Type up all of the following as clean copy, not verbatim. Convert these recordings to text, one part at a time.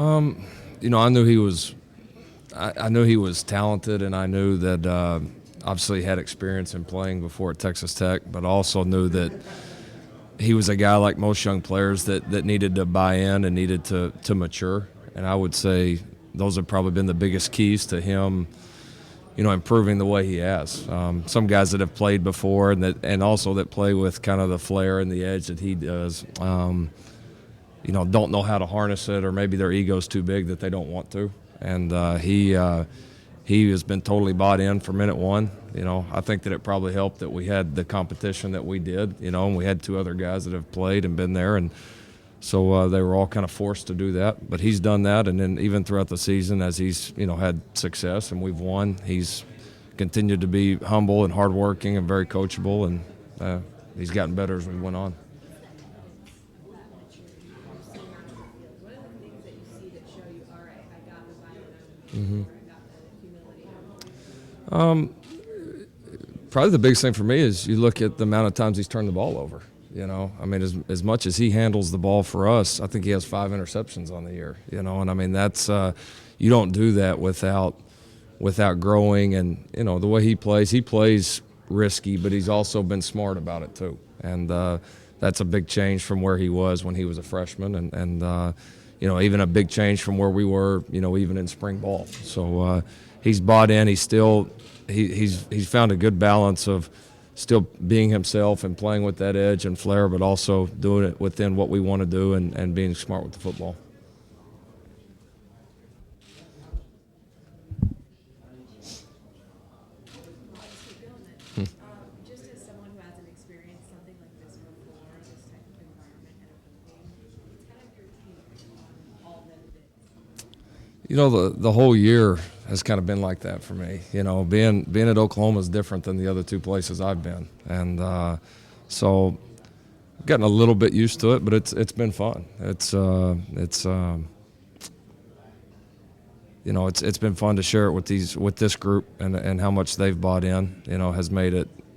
I knew he was. I knew he was talented, and I knew that obviously he had experience in playing before at Texas Tech, but I also knew that he was a guy like most young players that needed to buy in and needed to mature. And I would say those have probably been the biggest keys to him, improving the way he has. Some guys that have played before and also that play with kind of the flair and the edge that he does, don't know how to harness it, or maybe their ego's too big that they don't want to. And he has been totally bought in from minute one. I think that it probably helped that we had the competition that we did, and we had two other guys that have played and been there, and so they were all kind of forced to do that. But he's done that, and then even throughout the season as he's, had success and we've won, he's continued to be humble and hardworking and very coachable, and he's gotten better as we went on. Mm-hmm. Probably the biggest thing for me is you look at the amount of times he's turned the ball over. As much as he handles the ball for us, I think he has 5 interceptions on the year. And that's you don't do that without growing. And the way he plays risky, but he's also been smart about it too. And that's a big change from where he was when he was a freshman, and even a big change from where we were, even in spring ball. So he's bought in. He's found a good balance of still being himself and playing with that edge and flair, but also doing it within what we want to do and being smart with the football. Just as someone who hasn't experienced something like this before, this type of environment at a game, what's kind of your take on all that it is? The whole year has kind of been like that for me. Being at Oklahoma is different than the other two places I've been, and so I've gotten a little bit used to it. But it's been fun. It's been fun to share it with this group, and how much they've bought in.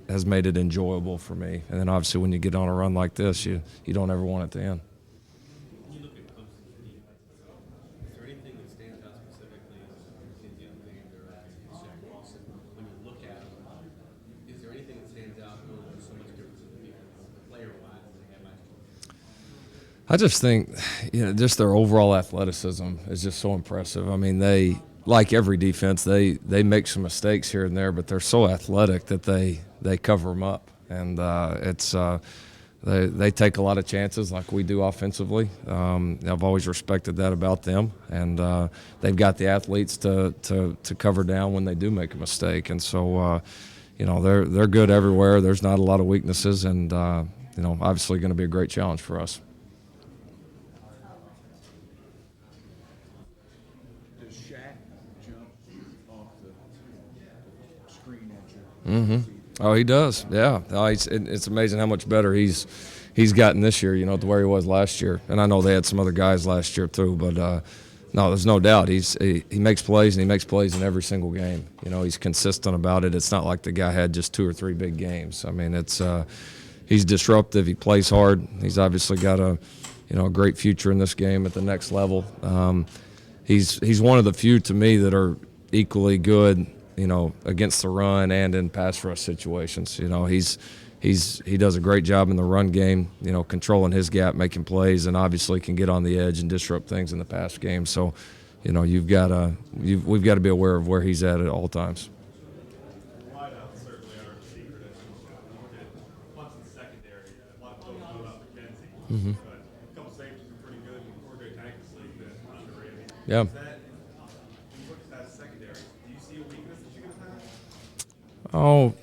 Has made it enjoyable for me. And then obviously when you get on a run like this, you don't ever want it to end. I just think, just their overall athleticism is just so impressive. They, like every defense, they make some mistakes here and there, but they're so athletic that they cover them up, and they take a lot of chances like we do offensively. I've always respected that about them, and they've got the athletes to cover down when they do make a mistake, and so they're good everywhere. There's not a lot of weaknesses, and obviously going to be a great challenge for us. Mm-hmm. Oh, he does. Yeah. Oh, it's amazing how much better he's gotten this year, to where he was last year. And I know they had some other guys last year too, but no, there's no doubt he makes plays, and he makes plays in every single game. He's consistent about it. It's not like the guy had just 2 or 3 big games. It's he's disruptive. He plays hard. He's obviously got a great future in this game at the next level. He's one of the few to me that are equally good, against the run and in pass rush situations. He does a great job in the run game, controlling his gap, making plays, and obviously can get on the edge and disrupt things in the pass game. So, we've got to be aware of where he's at all times. Mm-hmm. Yeah. Oh,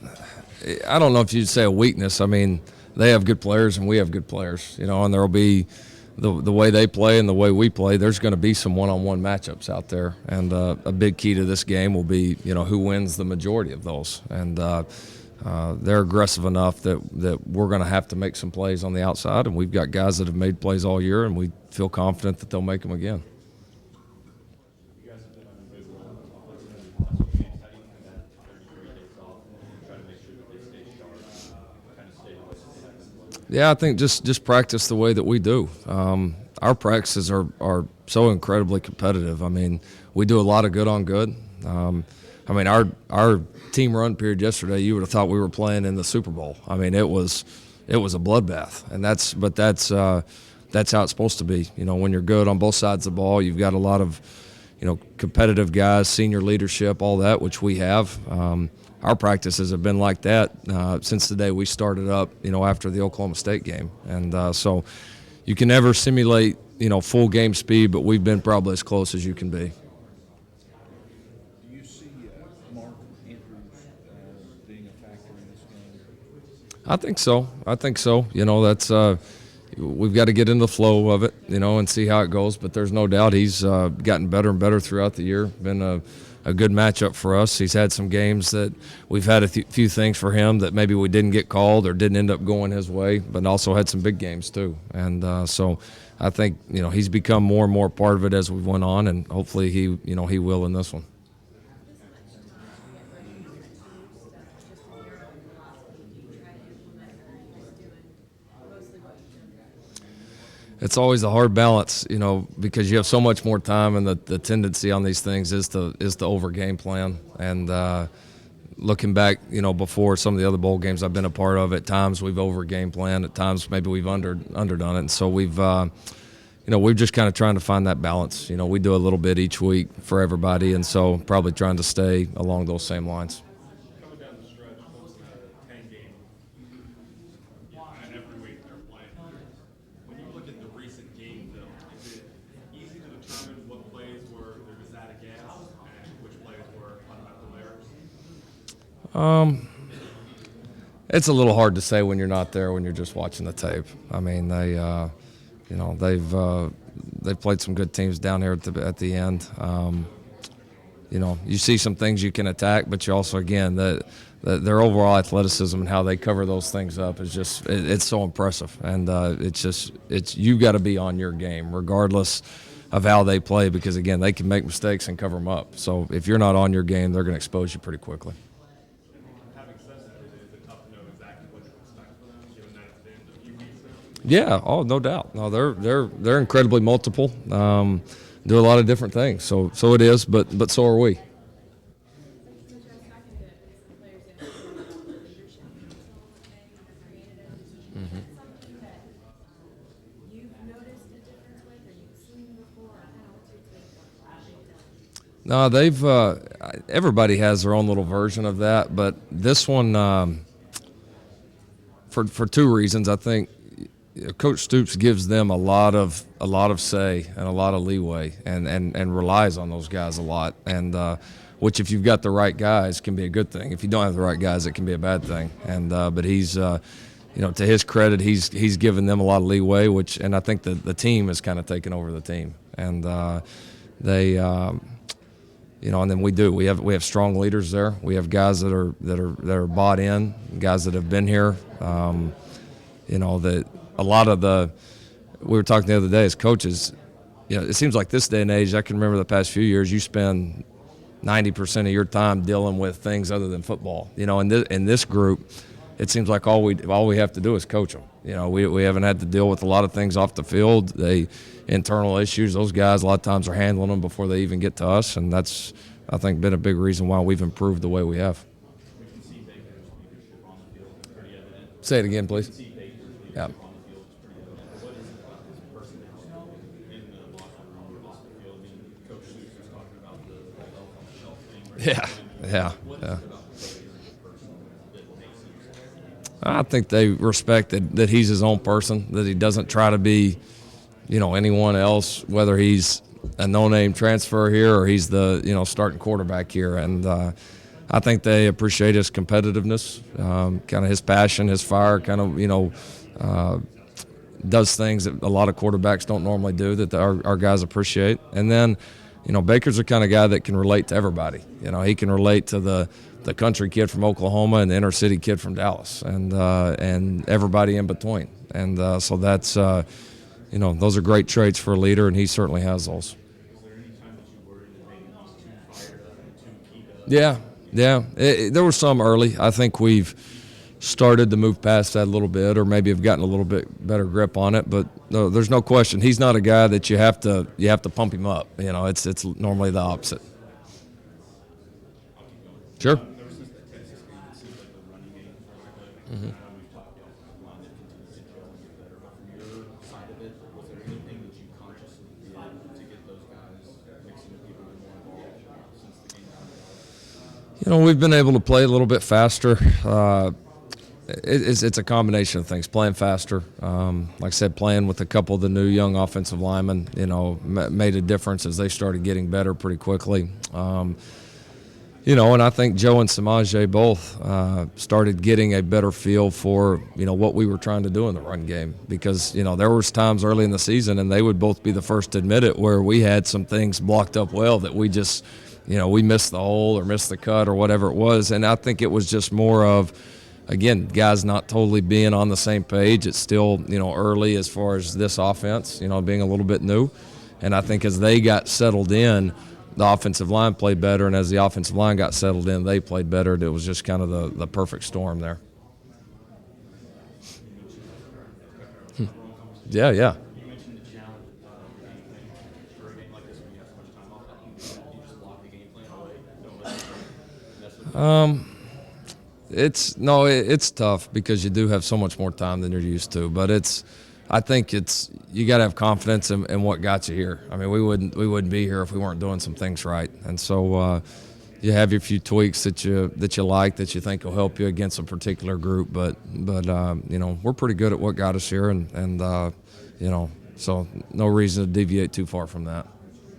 I don't know if you'd say a weakness. They have good players and we have good players, and there'll be the way they play and the way we play. There's going to be some one-on-one matchups out there, and a big key to this game will be, who wins the majority of those. And they're aggressive enough that we're going to have to make some plays on the outside, and we've got guys that have made plays all year, and we feel confident that they'll make them again. Yeah, I think just practice the way that we do. our practices are so incredibly competitive. I mean, we do a lot of good on good. I mean, our team run period yesterday, you would have thought we were playing in the Super Bowl. I mean, it was a bloodbath, and that's how it's supposed to be. You know, when you're good on both sides of the ball, you've got a lot of, you know, competitive guys, senior leadership, all that, which we have. Our practices have been like that since the day we started up, you know, after the Oklahoma State game. And so you can never simulate, you know, full game speed, but we've been probably as close as you can be. Do you see Mark Andrews being a factor in this game? I think so. You know, that's we've got to get into the flow of it, you know, and see how it goes. But there's no doubt he's gotten better and better throughout the year. Been a good matchup for us. He's had some games that we've had a few things for him that maybe we didn't get called or didn't end up going his way, but also had some big games too. And so I think, you know, he's become more and more part of it as we went on, and hopefully he will in this one. It's always a hard balance, you know, because you have so much more time, and the tendency on these things is to over game plan. And looking back, you know, before some of the other bowl games I've been a part of, at times we've over game planned, at times maybe we've underdone it. And so we've just kind of trying to find that balance. You know, we do a little bit each week for everybody, and so probably trying to stay along those same lines. Coming down the stretch, close to 10 games, and every week they're playing. When you look at the recent games, though, is it easy to determine what plays were they're just out of gas and which plays were fundamental errors? It's a little hard to say when you're not there, when you're just watching the tape. I mean, they've played some good teams down here at the end. You know, you see some things you can attack, but you also, again, their overall athleticism and how they cover those things up is just it's so impressive. And it's you got to be on your game regardless of how they play, because again, they can make mistakes and cover them up. So if you're not on your game, they're going to expose you pretty quickly. Having said that, is it tough to know exactly what to expect for them, given that it's been a few weeks now? Yeah, oh, no doubt. No, they're incredibly multiple. Do a lot of different things. So it is, but so are we. No, they've everybody has their own little version of that, but this one, for two reasons, I think Coach Stoops gives them a lot of say and a lot of leeway, and relies on those guys a lot, and which, if you've got the right guys, can be a good thing. If you don't have the right guys, it can be a bad thing. And but he's to his credit, he's given them a lot of leeway, and I think the team has kind of taken over the team, and they. And then we have strong leaders there. We have guys that are bought in, guys that have been here. That a lot of we were talking the other day as coaches. You know, it seems like this day and age, I can remember the past few years, you spend 90% of your time dealing with things other than football. You know, in this group, it seems like all we have to do is coach them. You know, we haven't had to deal with a lot of things off the field. Internal issues, those guys a lot of times are handling them before they even get to us, and that's, I think, been a big reason why we've improved the way we have. Say it again, please. Yeah. Yeah. I think they respect that he's his own person, that he doesn't try to be, anyone else, whether he's a no-name transfer here or he's the, starting quarterback here. And I think they appreciate his competitiveness, kind of his passion, his fire, kind of, does things that a lot of quarterbacks don't normally do that our guys appreciate. And then, Baker's the kind of guy that can relate to everybody. He can relate to the country kid from Oklahoma and the inner city kid from Dallas, and everybody in between. And so that's, those are great traits for a leader, and he certainly has those. Is there any time that you worried that maybe he's too fired up and too keyed up? Yeah. There were some early. I think we've started to move past that a little bit, or maybe have gotten a little bit better grip on it. But no, there's no question he's not a guy that you have to pump him up. You know, it's normally the opposite. Sure. Ever since the Texas game, it seems like the running game for I know we've talked about the line that continues to grow and get better, but from your side of it, was there anything that you consciously did to get those guys mixing with people who are more involved since the game started? You know, we've been able to play a little bit faster. It's a combination of things. Playing faster, like I said, playing with a couple of the new young offensive linemen, you know, made a difference as they started getting better pretty quickly. You know, and I think Joe and Samaje both started getting a better feel for, you know, what we were trying to do in the run game. Because, you know, there was times early in the season, and they would both be the first to admit it, where we had some things blocked up well that we just, you know, we missed the hole or missed the cut or whatever it was. And I think it was just more of, again, guys not totally being on the same page. It's still, you know, early as far as this offense, you know, being a little bit new. And I think as they got settled in, the offensive line played better, and as the offensive line got settled in, they played better. It was just kind of the perfect storm there. Yeah. You mentioned the challenge of game plan. For a game like this, when you have so much time off, you just block the game plan away. Don't let it It's tough because you do have so much more time than you're used to. But I think you got to have confidence in what got you here. I mean, we wouldn't be here if we weren't doing some things right. And so you have your few tweaks that you like, that you think will help you against a particular group. But you know, we're pretty good at what got us here, and you know, so no reason to deviate too far from that.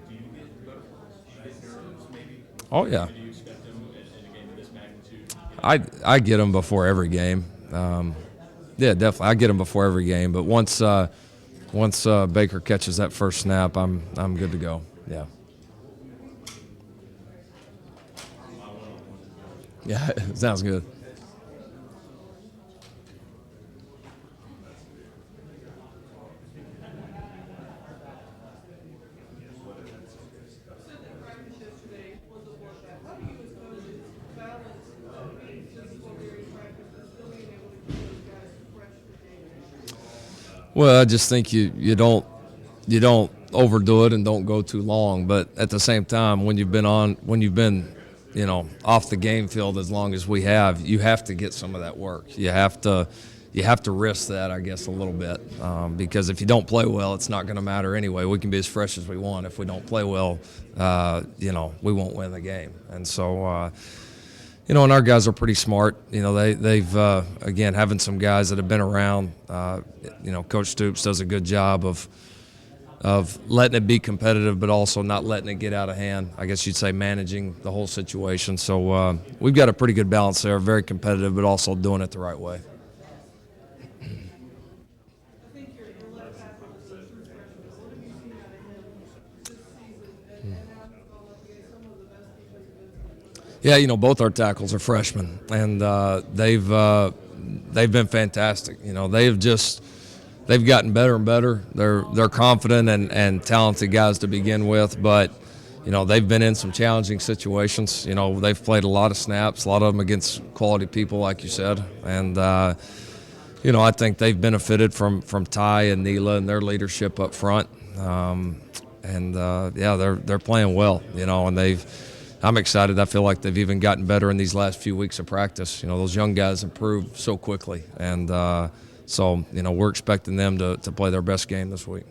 Do you get nerves maybe? Oh yeah. Do you expect them in a game of this magnitude? I get them before every game. Yeah, definitely. I get them before every game. But once Baker catches that first snap, I'm good to go. Yeah. Yeah, sounds good. Well, I just think you don't overdo it and don't go too long. But at the same time, when you've been you know, off the game field as long as we have, you have to get some of that work. You have to risk that, I guess, a little bit, because if you don't play well, it's not going to matter anyway. We can be as fresh as we want. If we don't play well, you know, we won't win the game. And so, you know, and our guys are pretty smart. You know, they've again, having some guys that have been around. You know, Coach Stoops does a good job of letting it be competitive, but also not letting it get out of hand. I guess you'd say managing the whole situation. So we've got a pretty good balance there, very competitive, but also doing it the right way. I think your left tackle is a true freshman. What have you seen out of him this season? And now he's gone up against some of the best defensive ends. Yeah, you know, both our tackles are freshmen, and they've been fantastic. You know, they've gotten better and better. They're confident and talented guys to begin with, but you know, they've been in some challenging situations. You know, they've played a lot of snaps, a lot of them against quality people, like you said, and you know, I think they've benefited from Ty and Neela and their leadership up front, and yeah, they're playing well. You know, and I'm excited. I feel like they've even gotten better in these last few weeks of practice. You know, those young guys improved so quickly, and so, you know, we're expecting them to play their best game this week.